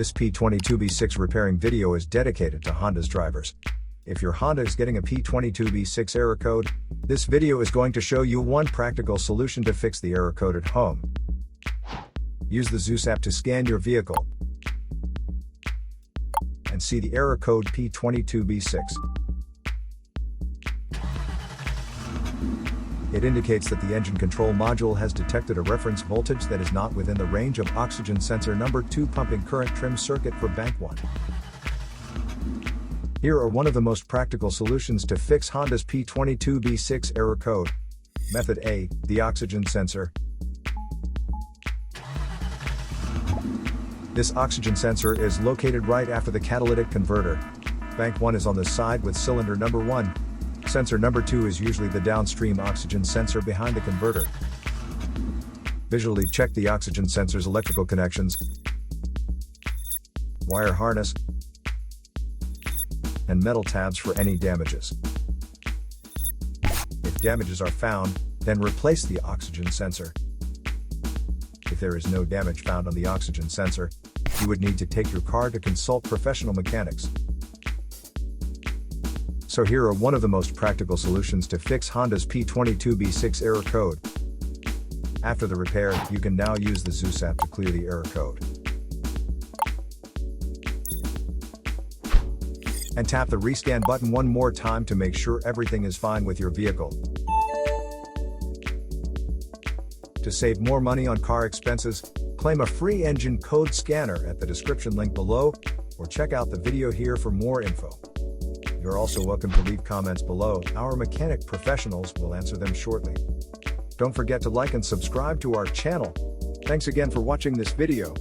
This P22B6 repairing video is dedicated to Honda's drivers. If your Honda is getting a P22B6 error code, this video is going to show you one practical solution to fix the error code at home. Use the Zeus app to scan your vehicle and see the error code P22B6. It indicates that the engine control module has detected a reference voltage that is not within the range of oxygen sensor number 2 pumping current trim circuit for bank 1. Here are one of the most practical solutions to fix Honda's P22B6 error code. Method A, the oxygen sensor. This oxygen sensor is located right after the catalytic converter. Bank 1 is on the side with cylinder number 1. Sensor number 2 is usually the downstream oxygen sensor behind the converter. Visually check the oxygen sensor's electrical connections, wire harness, and metal tabs for any damages. If damages are found, then replace the oxygen sensor. If there is no damage found on the oxygen sensor, you would need to take your car to consult professional mechanics. So here are one of the most practical solutions to fix Honda's P22B6 error code. After the repair, you can now use the Zeus app to clear the error code. And tap the rescan button one more time to make sure everything is fine with your vehicle. To save more money on car expenses, claim a free engine code scanner at the description link below, or check out the video here for more info. You're also welcome to leave comments below. Our mechanic professionals will answer them shortly. Don't forget to like and subscribe to our channel. Thanks again for watching this video.